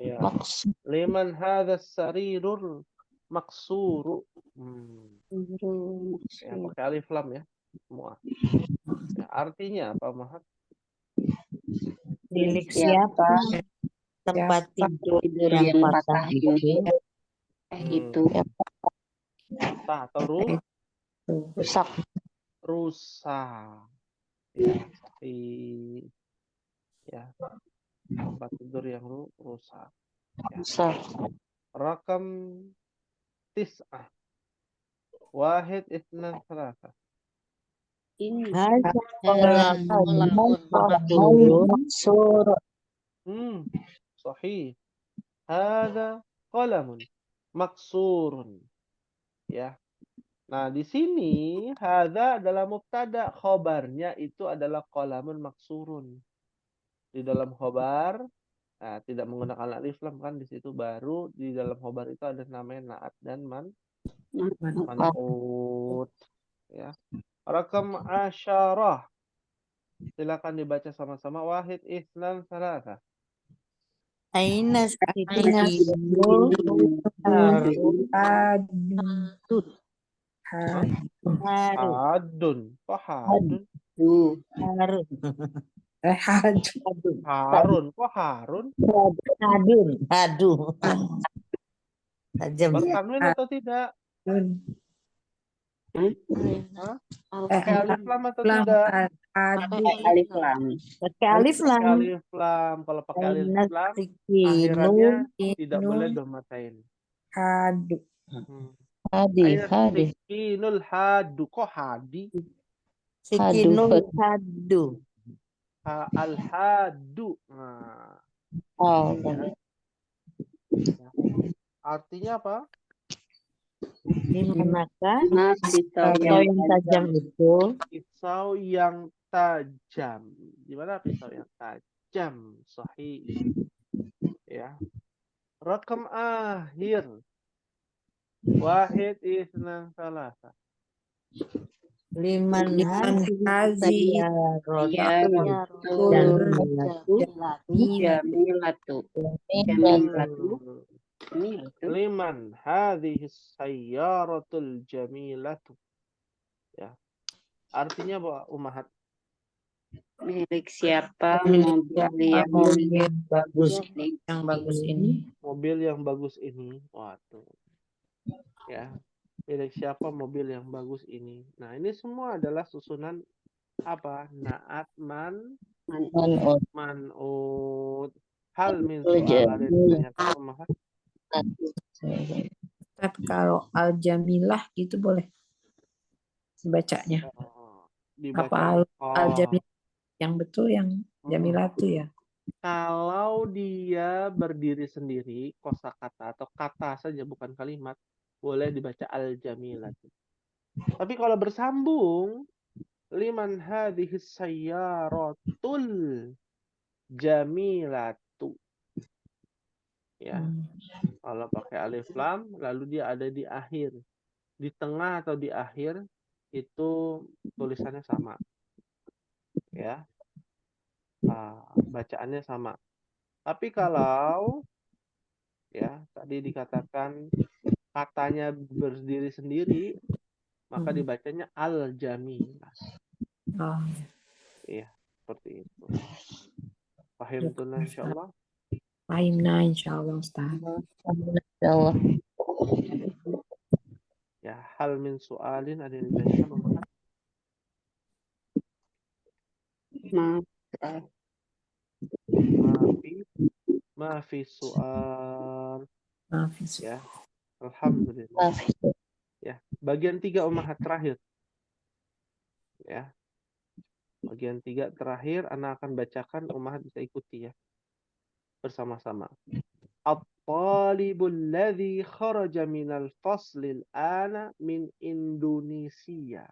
Ya. Liman hadha sarirul maksuru. Ya, pakai alif lam ya semua. Ya, artinya apa, Mahat? Milik siapa? Tempat tidur yang patah itu. Patah atau rusak. Ya, ya. Tempat tidur yang rusak. Ya. Rakam tis'ah. Wahid, isnan, salasa. Sahih. Hadza qalamun maksurun. Ya. Nah, di sini hadza adalah mubtada, khobarnya itu adalah qalamun maksurun. Di dalam khobar, nah, tidak menggunakan alif lam kan di situ, baru di dalam khobar itu ada namanya naat dan man'ut. Ya. Rakam asyarah. Silakan dibaca sama-sama. Wahid, itsnan, salasa. Aina Aina sikinu haru Hadun. haru Hadun. Kok hadun? haru Hadun. Harun. Kok Harun? hadun hadu tajam Bertanwin atau tidak? Hah? Pakai alif lam atau Lam tidak? hadu. Alif lam. pakai alif Pakai lam. alif lam. Kalau pakai alif Aina lam, sikinu akhirannya tidak boleh domatain. Hadu. Hadi, Aina hadi, sikinul hadu. Kok hadi? sikinu hadu Al-hadu. Nah, oh, artinya apa? di manakah Nah, pisau pisau yang yang tajam itu Pisau yang tajam. Di mana pisau yang tajam? Sahih. Ya. Rakam akhir. Wahid, itsnan, salasa. liman hazi ya haziyarotu jamilatu. Liman hadhihi sayyaratul jamilatu. Ya. Artinya apa, Umahat? Milik siapa Milik mobil yang bagus ini? yang bagus ini. Mobil yang bagus ini. Waduh. Ya. Milik siapa mobil yang bagus ini? Nah, ini semua adalah susunan apa? Naat, man'ut, man'ut. Hal min Betul, soal ada yang ditanyakan, Umahat? Ustaz, kalau al-jamilah gitu boleh bacanya. Dibaca. Apa al-jamilah yang betul yang jamilatu ya? Kalau dia berdiri sendiri, kosakata atau kata saja bukan kalimat, boleh dibaca al-jamilat. Tapi kalau bersambung, liman hadhihi sayyaratul jamilatu. Ya. Kalau pakai alif lam, lalu dia ada di akhir. Di tengah atau di akhir, itu tulisannya sama. Ya. Bacaannya sama. Tapi kalau ya tadi dikatakan katanya berdiri sendiri, maka dibacanya al-jamilah. Oh, Iya, seperti itu. Paham tuh, insyaallah. Fahimna insyaallah Ustaz. Allah. Ya, hal min su'alin, ada yang ditanyakan, Umahat? Maaf. Maafi soal. Maaf. Ya, alhamdulillah. Ya, bagian 3 Umahat terakhir. Ya, bagian 3 terakhir, Ana akan bacakan, Umahat bisa ikuti ya, bersama-sama. At-talibul ladzi kharaja minal faslil ana min Indonesia.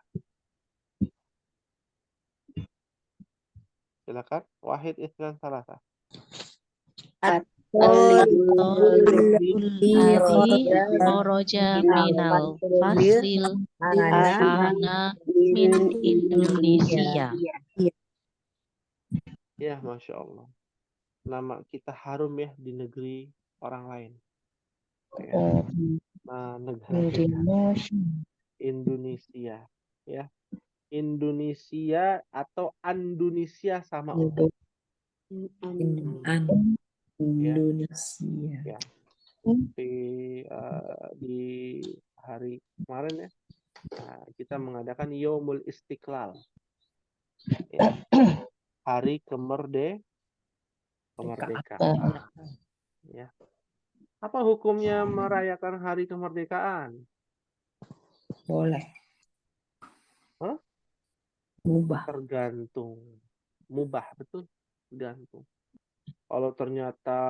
Silakan. Wahid, itsnan, salasa. Alladzi kharaja minal fasil ana min Indonesia. Ya, Masya Allah. Nama kita harum ya di negeri orang lain. Ya. Nah, negara kita. Indonesia. Ya. Indonesia atau Indonesia sama Allah. Indonesia. Ya. Di hari kemarin ya, kita mengadakan Yaumul Istiqlal. Ya. Hari kemerdekaan. Ya. Apa hukumnya merayakan hari kemerdekaan? Boleh. Hah? Mubah. Tergantung. Mubah, betul. Tergantung. Kalau ternyata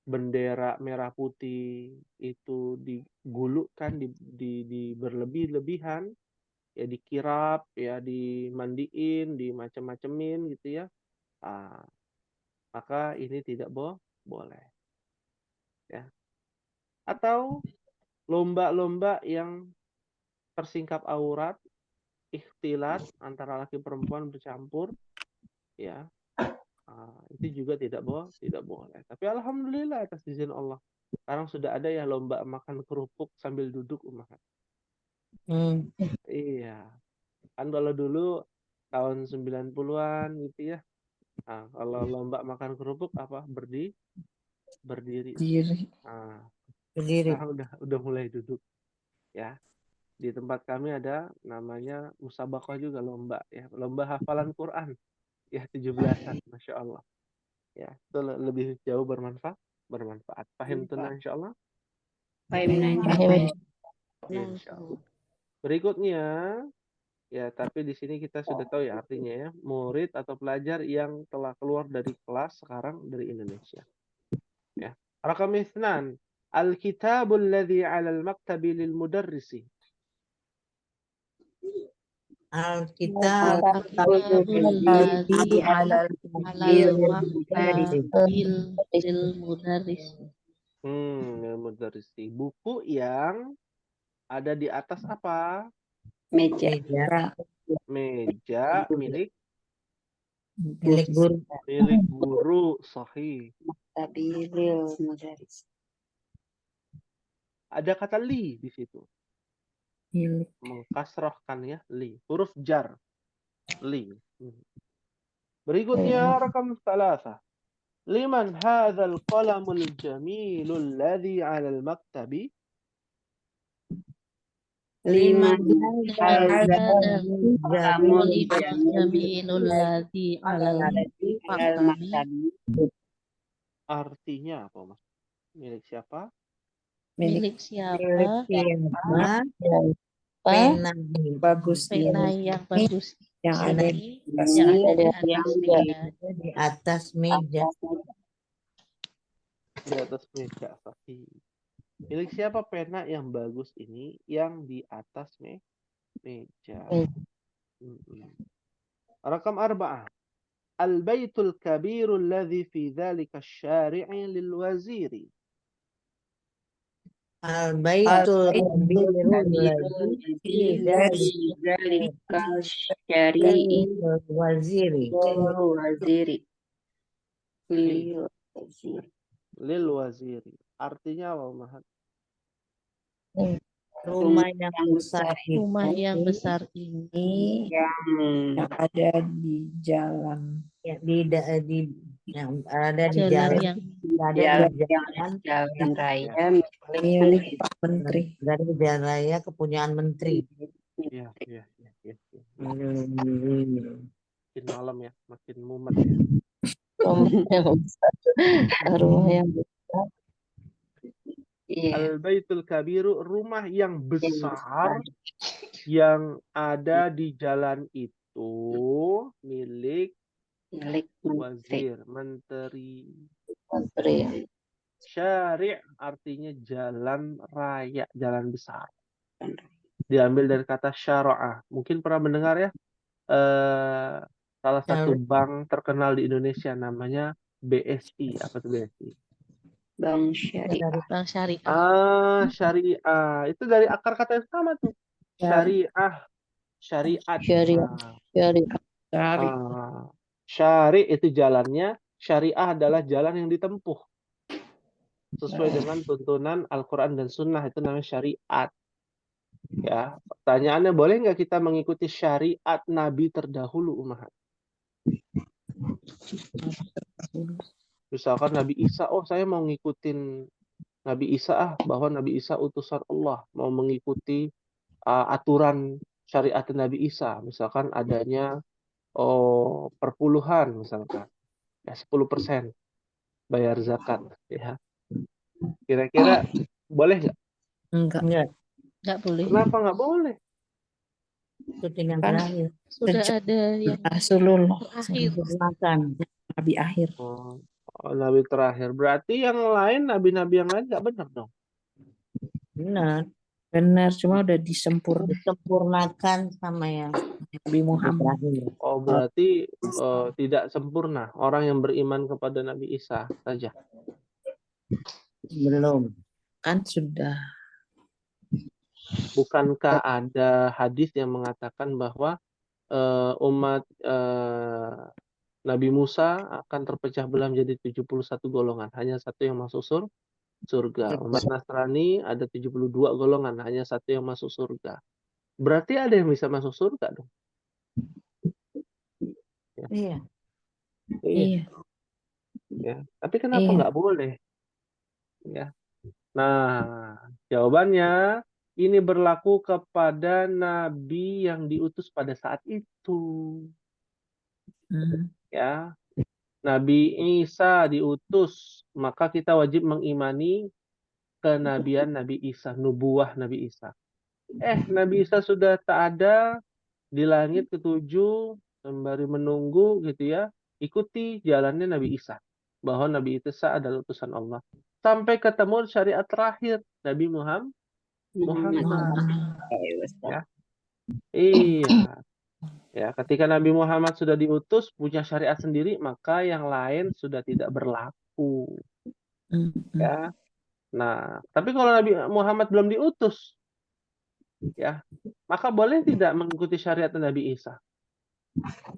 bendera merah putih itu digulungkan, di berlebih-lebihan, ya dikirap, ya dimandiin, dimacem-macemin gitu ya. Maka ini tidak boleh. Ya. Atau lomba-lomba yang tersingkap aurat, ikhtilat antara laki perempuan bercampur, ya. Itu juga tidak boleh. Tapi alhamdulillah atas izin Allah. Sekarang sudah ada ya lomba makan kerupuk sambil duduk, Umahat. Iya. Kan kalau dulu tahun 90-an gitu ya. Kalau lomba makan kerupuk apa? Berdiri. Diri. Berdiri. Sekarang udah mulai duduk. Ya. Di tempat kami ada namanya musabaqah juga, lomba ya. Lomba hafalan Quran. Ya, 17-an, Masya Allah. Ya, itu lebih jauh bermanfaat. Paham tuh insya Allah. Insya Allah. Berikutnya, ya tapi di sini kita sudah tahu ya artinya ya, murid atau pelajar yang telah keluar dari kelas sekarang dari Indonesia. Ya. Rakam 2, Al-kitabul ladzi 'alal maktabi lil mudarrisi. Alkitab Al-kitabul ladzi 'alal maktabil lil mudarris. Lil mudarrisi. Buku yang ada di atas apa? Meja. Meja milik guru. guru. Sahih. Tabilil mudaris. Ada kata li di situ. Mengkasrahkan ya, li. Huruf jar. Li. Berikutnya rakam 3. Liman hadzal qalamul jamilul ladzi 'alal maktabi? Liman qalamul jamilul ladzi 'alal maktabi. Artinya apa, Mas? Milik siapa? Milik siapa? Pena Bagus Pena yang bagus yang ada ini yang ada di atas meja. di atas meja. Di atas meja. Sahih. Milik siapa pena yang bagus ini yang di atas meja? Rakam 4. Al-baitul kabirul ladzi fi dzalika asy-syari'i lil waziri. Al-baitul kabirul ladzi fi Zalikal syari'i waziri. waziri. Lil waziri. Artinya apa, Mahat? Rumah yang besar Rumah yang besar ini yang ada di jalan. yang ada di jalan jalan raya Milik Pak Menteri. dari jalan raya kepunyaan menteri. Iya. Makin malam ya, makin mumet ya. rumah yang besar. Al-baitul kabiru, rumah yang besar yang ada di jalan itu milik wazir, menteri. Syari' artinya jalan raya, jalan besar. Diambil dari kata syara'ah. Mungkin pernah mendengar ya, salah satu bank terkenal di Indonesia namanya BSI. Apa itu BSI? Bank Syariah. Bank Syariah. Syariah. Itu dari akar kata yang sama tuh. Syariah. Syariat. Syari' itu jalannya. Syariah adalah jalan yang ditempuh. Sesuai dengan tuntunan Al-Quran dan Sunnah. Itu namanya syariat. Ya, pertanyaannya, boleh nggak kita mengikuti syariat Nabi terdahulu, Umahat? Misalkan Nabi Isa, saya mau ngikutin Nabi Isa bahwa Nabi Isa utusan Allah, mau mengikuti aturan syariat Nabi Isa, misalkan adanya perpuluhan misalkan, ya 10% bayar zakat, ya. Kira-kira boleh nggak? Enggak boleh. Kenapa nggak boleh? Syuting yang terakhir. Sudah ada yang Rasulullah terakhir. Makan. Nabi akhir. Oh, nabi terakhir. Berarti yang lain, nabi-nabi yang lain nggak benar dong? Benar. Benar, cuma udah disempurnakan Disempurnakan sama yang Nabi Muhammad. terakhir. Oh, berarti tidak sempurna orang yang beriman kepada Nabi Isa saja. Belum. Kan sudah. Bukankah ada hadis yang mengatakan bahwa umat Nabi Musa akan terpecah belah menjadi 71 golongan, hanya satu yang masuk surga. Umat Nasrani ada 72 golongan, hanya satu yang masuk surga. Berarti ada yang bisa masuk surga dong. Iya. Iya. Ya. Tapi kenapa Iya. nggak boleh? Ya. Nah, jawabannya ini berlaku kepada nabi yang diutus pada saat itu. Hmm. Ya, Nabi Isa diutus, maka kita wajib mengimani kenabian Nabi Isa, nubuah Nabi Isa. Nabi Isa sudah tak ada di langit ketujuh, sembari menunggu gitu ya. Ikuti jalannya Nabi Isa, bahwa Nabi Isa adalah utusan Allah. Sampai ketemu syariat terakhir Nabi Muhammad. Ya. Iya. Ya, ketika Nabi Muhammad sudah diutus, punya syariat sendiri, maka yang lain sudah tidak berlaku. Ya. Nah, tapi kalau Nabi Muhammad belum diutus, ya, maka boleh tidak mengikuti syariat Nabi Isa?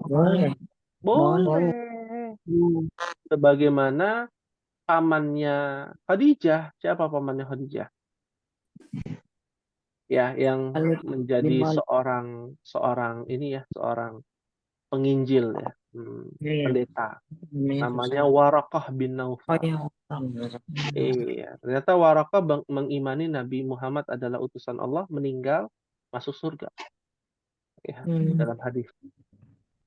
Boleh. Boleh. Sebagaimana pamannya Khadijah. Siapa pamannya Khadijah? Ya, yang menjadi seorang penginjil ya, pendeta. Namanya Warakah bin Naufal. Iya, ternyata Warakah mengimani Nabi Muhammad adalah utusan Allah, meninggal masuk surga. Ya, dalam hadis.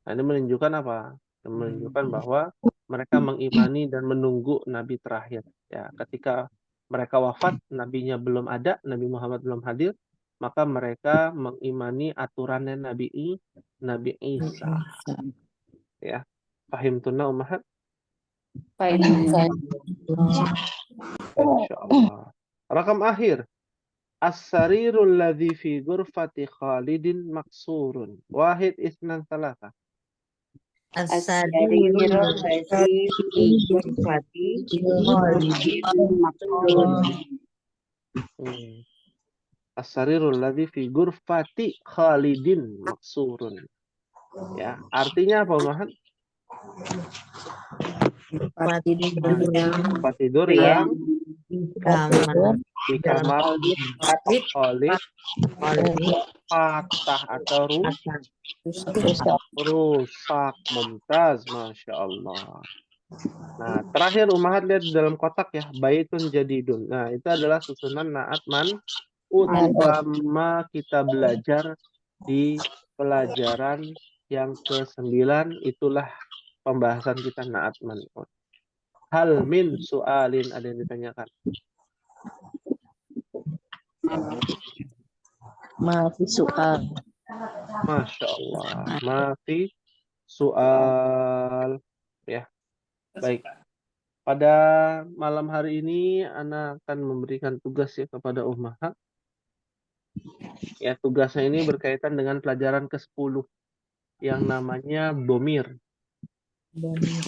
Nah, ini menunjukkan apa? Menunjukkan bahwa mereka mengimani dan menunggu Nabi terakhir. Ya, ketika mereka wafat, nabinya belum ada, Nabi Muhammad belum hadir, maka mereka mengimani aturannya Nabi Isa. Ya, paham tunna ummahat? Insyaallah. Rakam akhir. As-sarirul ladzi fi ghurfati Khalidin maksurun. Wahid isnan salasa. As-sarirul ladzi fi ghurfati Khalidin maksurun. As-sarirul ladzi fi ghurfati Khalidin maksurun. Ya, artinya apa, Mahan? Tempat tidur yang di kamar Khalid patah atau rusak. Mumtaz, Masya Allah. Nah, terakhir Umahat lihat di dalam kotak ya, baitun jadidun. Nah, itu adalah susunan naat utama kita belajar di pelajaran yang ke-9. Itulah pembahasan kita naat man'ut. Hal min su'alin, ada yang ditanyakan? Mafi soal. Masya Allah. Mafi soal. Ya, baik. Pada malam hari ini, Ana akan memberikan tugas ya kepada Ummahat. Ya, tugasnya ini berkaitan dengan pelajaran ke-10 yang namanya domir. Domirun.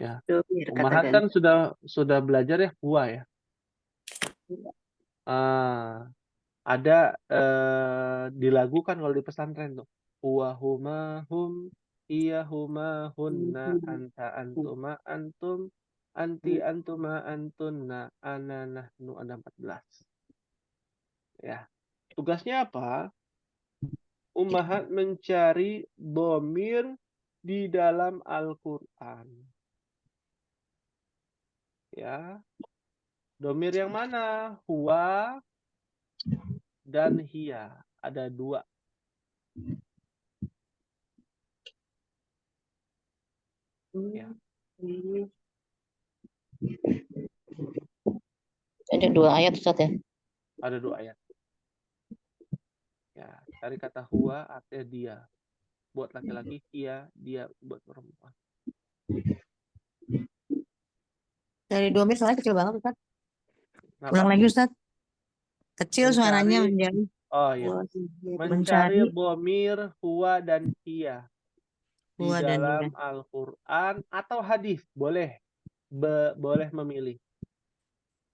Ya. Ummahat kan sudah belajar ya huwa ya. Ada dilagukan kalau di pesantren tuh. Huwa huma hum, iya huma hunna, anta antuma antum, anti antuma antunna, ana nahnu, ada 14. Ya. Tugasnya apa? Ummahat mencari domir di dalam Al-Qur'an. Ya. Domir yang mana? Huwa dan hiya. Ada 2. Ya. Ada 2 ayat Ustaz ya? Ada 2 ayat. Ya, cari kata huwa artinya dia. buat laki-laki, dia buat perempuan. Dari 2 menit soalnya kecil banget Ustaz. Kenapa? Ulang lagi Ustaz. Kecil suaranya Mencari, menjadi oh iya, mencari bomir huwa dan hiya di Huwa dan dalam hiya. Al-Quran atau hadis, boleh boleh memilih.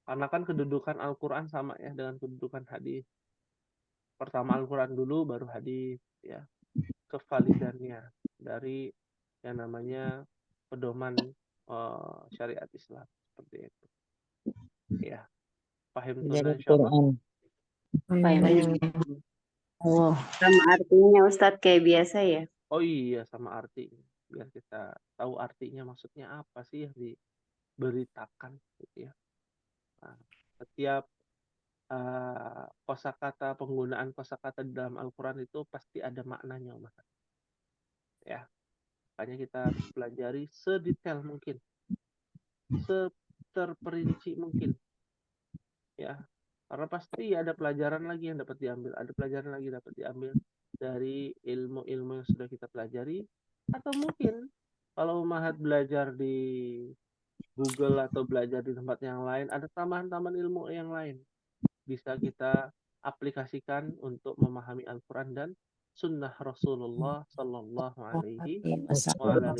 Karena kan kedudukan Al-Quran sama ya dengan kedudukan hadis. Pertama Al-Quran dulu, baru hadis, ya. Kevalidannya dari yang namanya pedoman syariat Islam seperti itu. Ya, paham tuh Dari insyaallah. Quran. Oh, Sama artinya Ustadz kayak biasa ya. Oh iya, sama artinya. Biar kita tahu artinya maksudnya apa sih yang diberitakan gitu ya. Nah, setiap kosakata, penggunaan kosakata di dalam Al-Quran itu pasti ada maknanya, Mas. Ya, makanya kita harus pelajari sedetail mungkin, seterperinci mungkin, ya. Karena pasti ada pelajaran lagi yang dapat diambil, ada pelajaran lagi dapat diambil dari ilmu-ilmu yang sudah kita pelajari, atau mungkin kalau Mahat belajar di Google atau belajar di tempat yang lain, ada tambahan-tambahan ilmu yang lain bisa kita aplikasikan untuk memahami Al-Quran dan Sunnah Rasulullah Sallallahu Alaihi Wasallam.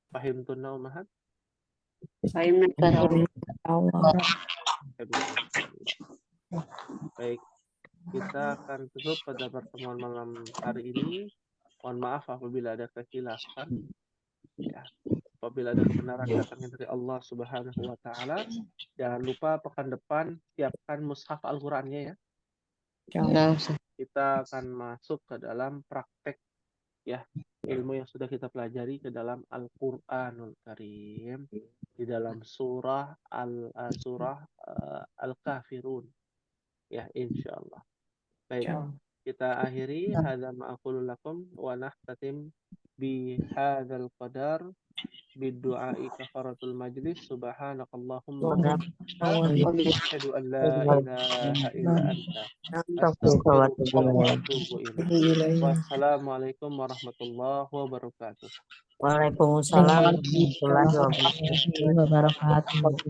Pahim tunau Mahat? Paham. Baik, kita akan tutup pada pertemuan malam hari ini. Mohon maaf apabila ada kekhilafan. Ya, apabila ada kebenaran datangnya dari Allah Subhanahu wa Ta'ala. Jangan lupa pekan depan siapkan mushaf Al-Qurannya ya. Kita akan masuk ke dalam praktek ya ilmu yang sudah kita pelajari ke dalam Al-Quranul Karim di dalam surah Al-Kafirun ya, insyaallah. Baik, kita akhiri hadza ma aqulu lakum wa nahtatim bi hadzal qadar bidu'ai kafaratul majlis. Subhanakallahumma asyhadu an la ilaha illa anta astaghfiruka wa atubu ilaik. Wassalamualaikum warahmatullahi wabarakatuh. Waalaikumsalam warahmatullahi wabarakatuh.